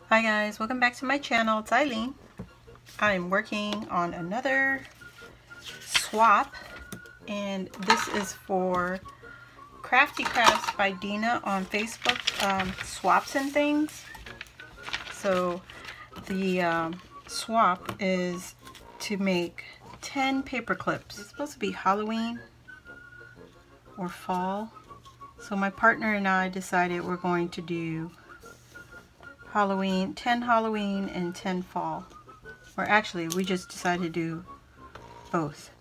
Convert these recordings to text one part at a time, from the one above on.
Hi guys, welcome back to my channel. It's Eileen. I'm working on another swap, and this is for Crafty Crafts by Dina on Facebook, swaps and things. So the swap is to make 10 paper clips. It's supposed to be Halloween or fall. So my partner and I decided we're going to do Halloween, 10 Halloween and 10 fall. Or actually, we just decided to do both,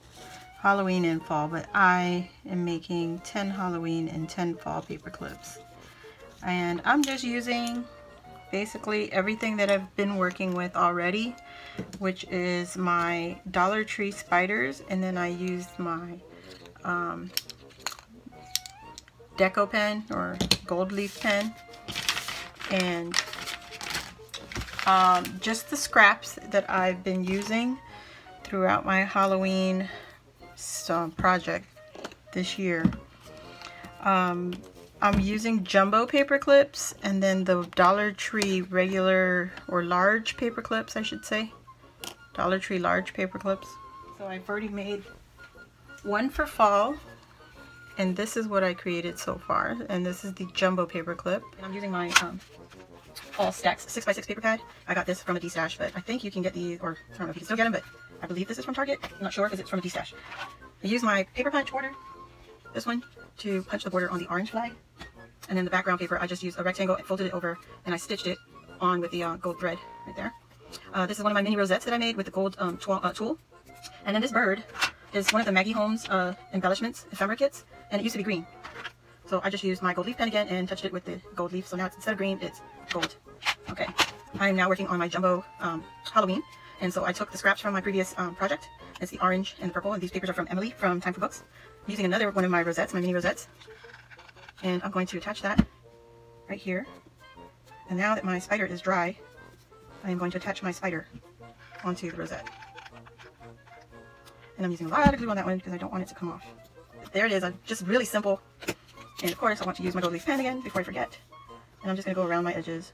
Halloween and fall, but I am making 10 Halloween and 10 fall paper clips. And I'm just using basically everything that I've been working with already, which is my Dollar Tree spiders, and then I used my deco pen or gold leaf pen, and just the scraps that I've been using throughout my Halloween project this year. I'm using jumbo paper clips and then the Dollar Tree regular or large paper clips, I should say. Dollar Tree large paper clips. So I've already made one for fall, and this is what I created so far, and this is the jumbo paper clip. And I'm using my All Stacks 6x6 paper pad. I got this from a D-Stash, but I think you can get these, or I don't know if you can still get them, but I believe this is from Target. I'm not sure because it's from a D-Stash. I used my paper punch border, this one, to punch the border on the orange flag. And then the background paper, I just used a rectangle and folded it over, and I stitched it on with the gold thread right there. This is one of my mini rosettes that I made with the gold tool. And then this bird is one of the Maggie Holmes embellishments, ephemera kits, and it used to be green. So I just used my gold leaf pen again and touched it with the gold leaf. So now instead of green, it's gold. Okay, I am now working on my jumbo Halloween. And so I took the scraps from my previous project. It's the orange and the purple, and these papers are from Emily from Time for Books. I'm using another one of my rosettes, my mini rosettes. And I'm going to attach that right here. And now that my spider is dry, I am going to attach my spider onto the rosette. And I'm using a lot of glue on that one because I don't want it to come off. But there it is, just really simple. And of course I want to use my gold leaf pen again before I forget. And I'm just going to go around my edges.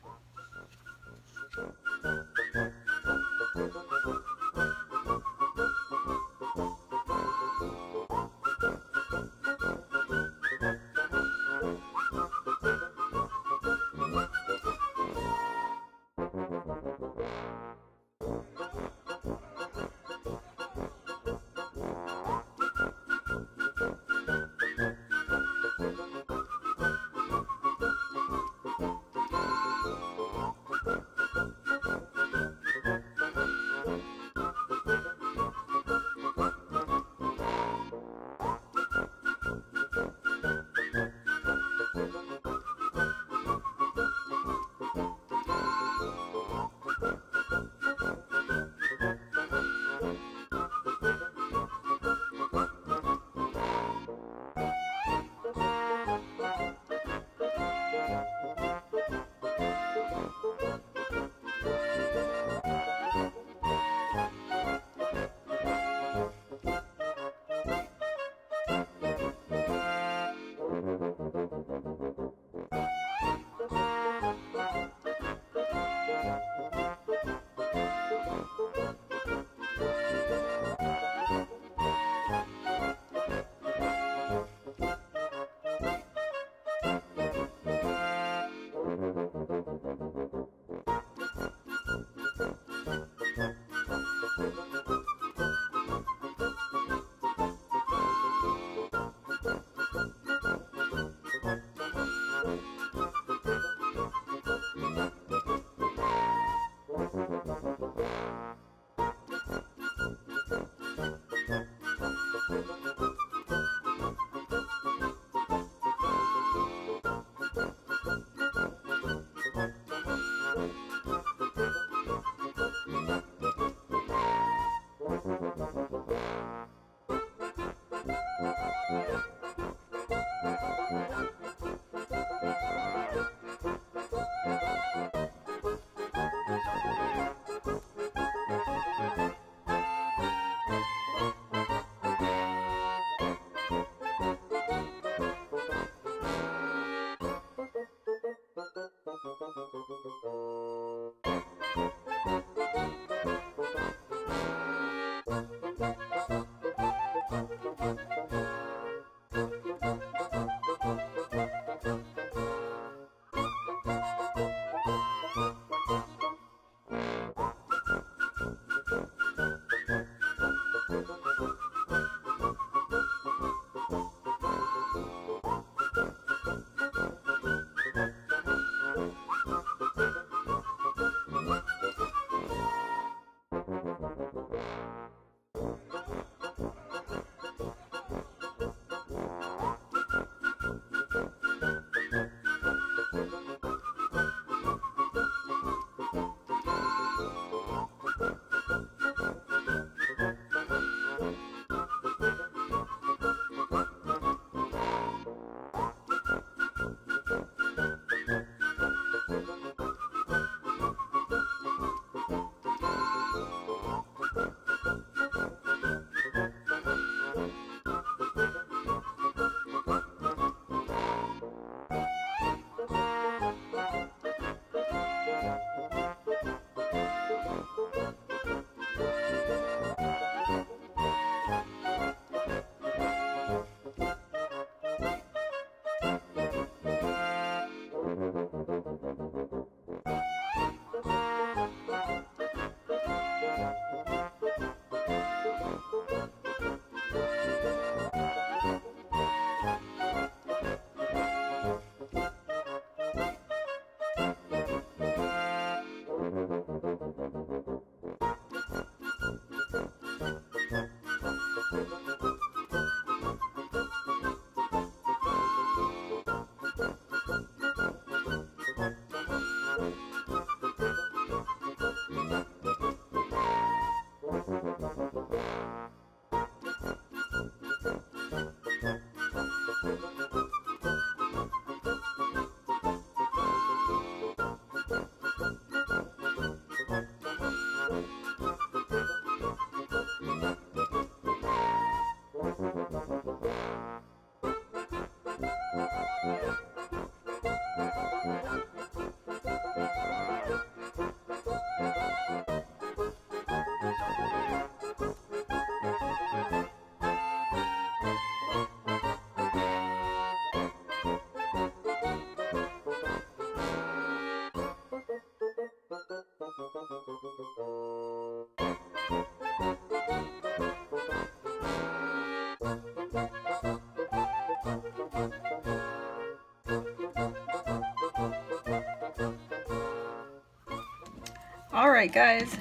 Alright guys,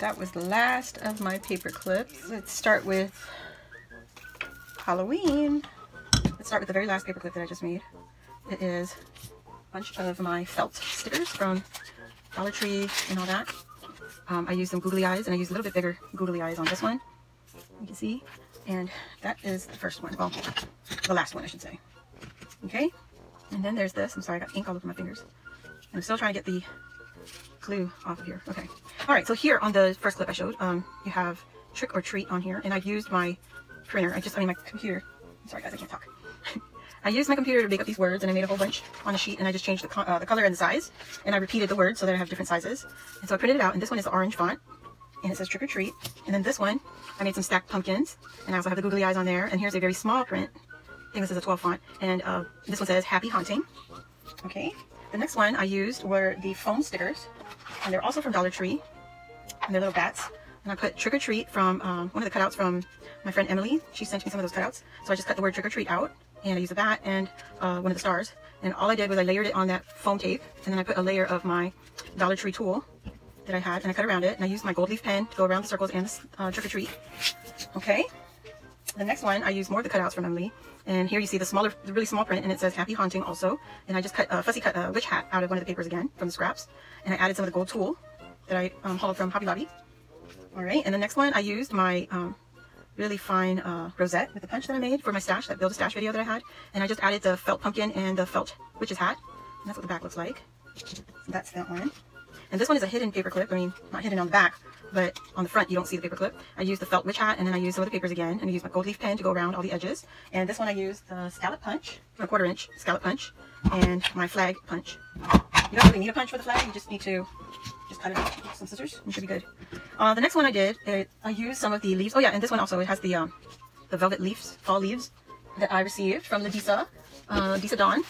that was the last of my paper clips. Let's start with Halloween. Let's start with the very last paper clip that I just made. It is a bunch of my felt stickers from Dollar Tree and all that. I used some googly eyes, and I used a little bit bigger googly eyes on this one, you can see. And that is the first one, well, the last one I should say. Okay, and then there's this. I'm sorry, I got ink all over my fingers. And I'm still trying to get the glue off of here. Okay, all right, so here on the first clip I showed, you have Trick or Treat on here, and I've used my printer. I mean my computer. I'm sorry guys, I can't talk. I used my computer to make up these words, and I made a whole bunch on a sheet, and I just changed the color and the size, and I repeated the words so that I have different sizes. And so I printed it out, and this one is the orange font, and it says Trick or Treat. And then this one, I made some stacked pumpkins, and I also have the googly eyes on there. And here's a very small print. I think this is a 12 font, and this one says Happy Haunting. Okay, the next one I used were the foam stickers, and they're also from Dollar Tree, and they're little bats. And I put Trick or Treat from one of the cutouts from my friend Emily. She sent me some of those cutouts, so I just cut the word Trick or Treat out. And I used a bat and one of the stars. And all I did was I layered it on that foam tape. And then I put a layer of my Dollar Tree tool that I had. And I cut around it. And I used my gold leaf pen to go around the circles and the Trick or Treat. Okay. The next one, I used more of the cutouts from Emily. And here you see the really small print. And it says Happy Haunting also. And I just fussy cut a witch hat out of one of the papers again from the scraps. And I added some of the gold tulle that I hauled from Hobby Lobby. Alright. And the next one, I used my really fine rosette with the punch that I made for my stash, that Build a Stash video that I had. And I just added the felt pumpkin and the felt witch's hat. And that's what the back looks like. So that's that one. And this one is a hidden paper clip. I mean, not hidden on the back, but on the front you don't see the paper clip. I used the felt witch hat, and then I used some of the papers again. And I used my gold leaf pen to go around all the edges. And this one I used the scallop punch, a 1/4 inch scallop punch, and my flag punch. You don't really need a punch for the flag, you just need to just cut it out with some scissors, and it should be good. The next one I did, I used some of the leaves. Oh yeah, and this one also, it has the velvet leaves, fall leaves, that I received from Ladisa, Disa Dawn.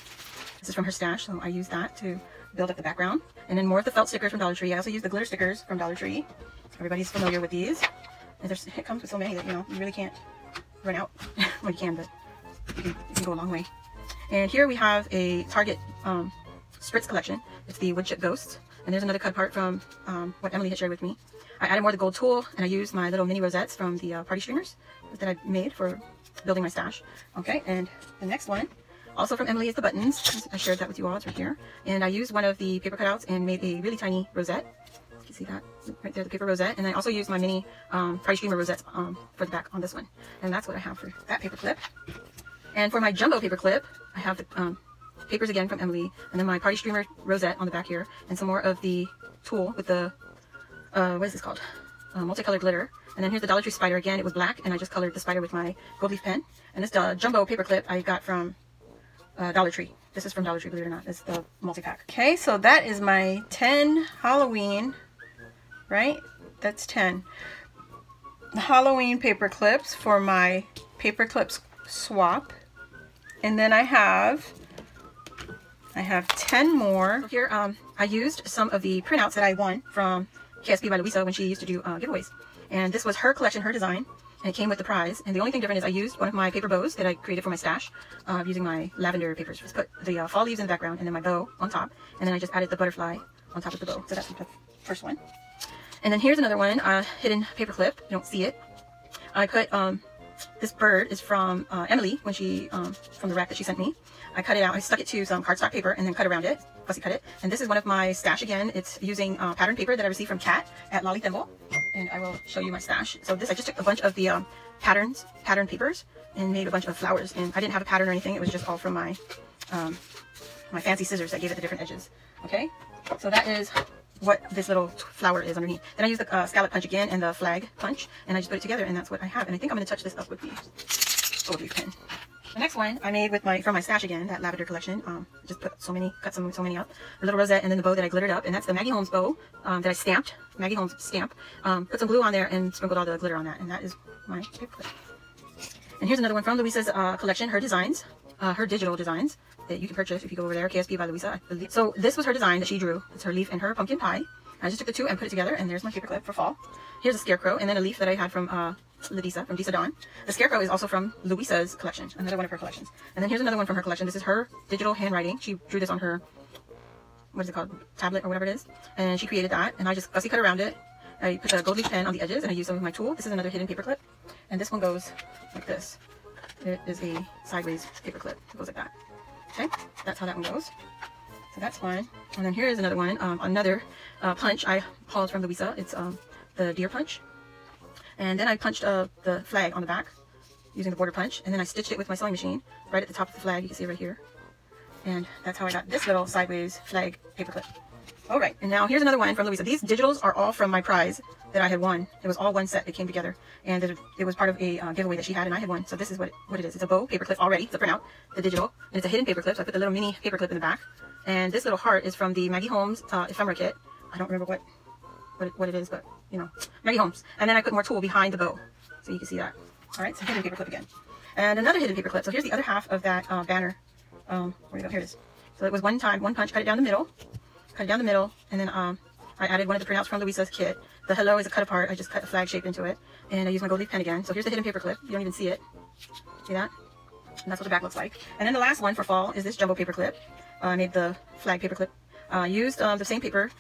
This is from her stash, so I used that to build up the background. And then more of the felt stickers from Dollar Tree. I also used the glitter stickers from Dollar Tree. Everybody's familiar with these. And it comes with so many that, you know, you really can't run out. Well, you can, but you can go a long way. And here we have a Target Spritz collection. It's the wood chip ghosts. And there's another cut part from what Emily had shared with me. I added more of the gold tulle, and I used my little mini rosettes from the party streamers that I made for building my stash. Okay, and the next one, also from Emily, is the buttons. I shared that with you all, it's right here. And I used one of the paper cutouts and made a really tiny rosette. You can see that right there, the paper rosette. And I also used my mini party streamer rosettes for the back on this one. And that's what I have for that paper clip. And for my jumbo paper clip, I have the papers again from Emily, and then my party streamer rosette on the back here, and some more of the tulle with the what is this called, multicolored glitter. And then here's the Dollar Tree spider again. It was black, and I just colored the spider with my gold leaf pen. And this jumbo paper clip I got from Dollar Tree. This is from Dollar Tree, believe it or not. It's the multi-pack. Okay, so that is my 10 Halloween, right? That's 10 Halloween paper clips for my paper clips swap. And then I have 10 more. Here, I used some of the printouts that I won from KSP by Louisa when she used to do giveaways. And this was her collection, her design, and it came with the prize. And the only thing different is I used one of my paper bows that I created for my stash using my lavender papers. Just put the fall leaves in the background, and then my bow on top. And then I just added the butterfly on top of the bow. So that's the first one. And then here's another one, hidden paper clip. You don't see it. I put, this bird is from Emily, when she, from the rack that she sent me. I cut it out, I stuck it to some cardstock paper and then cut around it, fussy cut it. And this is one of my stash again. It's using pattern paper that I received from Kat at Lolly Thimble. And I will show you my stash. So this, I just took a bunch of the pattern papers and made a bunch of flowers. And I didn't have a pattern or anything, it was just all from my, my fancy scissors that gave it the different edges. Okay, so that is what this little flower is underneath. Then I used the scallop punch again and the flag punch, and I just put it together, and that's what I have. And I think I'm going to touch this up with the gold leaf pen. The next one I made with from my stash again, that lavender collection. Just put so many up. A little rosette, and then the bow that I glittered up, and that's the Maggie Holmes bow that I stamped. Maggie Holmes stamp. Put some glue on there and sprinkled all the glitter on that, and that is my paper clip. And here's another one from Louisa's collection, her designs, her digital designs that you can purchase if you go over there, KSP by Louisa. So this was her design that she drew. It's her leaf and her pumpkin pie. I just took the two and put it together, and there's my paper clip for fall. Here's a scarecrow, and then a leaf that I had from Ladisa, from Disa Dawn. The scarecrow is also from Louisa's collection, another one of her collections. And then here's another one from her collection. This is her digital handwriting. She drew this on her what is it called, tablet or whatever it is, and she created that, and I just fussy cut around it. I put a gold leaf pen on the edges, and I use some of my tool. This is another hidden paper clip, and this one goes like this. It is a sideways paper clip. It goes like that. Okay, that's how that one goes. So that's fun. And then here is another one, another punch I hauled from Louisa. It's the deer punch. And then I punched the flag on the back using the border punch, and then I stitched it with my sewing machine right at the top of the flag. You can see it right here. And that's how I got this little sideways flag paper clip. All right, and now here's another one from Louisa. These digitals are all from my prize that I had won. It was all one set that came together, and it was part of a giveaway that she had, and I had won. So this is what it is. It's a bow paper clip already. It's a printout, the digital, and it's a hidden paper clip. So I put the little mini paper clip in the back, and this little heart is from the Maggie Holmes ephemera kit. I don't remember what it is, but you know, Maggie Holmes. And then I put more tulle behind the bow, so you can see that. All right, so hidden paper clip again, and another hidden paper clip. So here's the other half of that banner. Where do we go? Here it is. So it was one punch, cut it down the middle. Cut it down the middle, and then I added one of the printouts from Louisa's kit. The hello is a cut apart. I just cut a flag shape into it, and I used my gold leaf pen again. So here's the hidden paper clip. You don't even see it. See that? And that's what the back looks like. And then the last one for fall is this jumbo paper clip. I made the flag paper clip. Used the same paper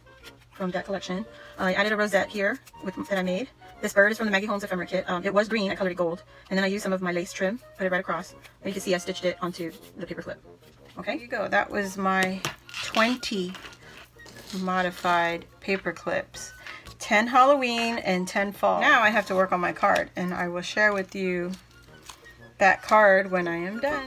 from that collection. I added a rosette here that I made. This bird is from the Maggie Holmes ephemera kit. It was green. I colored it gold, and then I used some of my lace trim, put it right across. And you can see I stitched it onto the paper clip. Okay, here you go. That was my 20 modified paper clips, 10 Halloween and 10 fall. Now I have to work on my card, and I will share with you that card when I am done.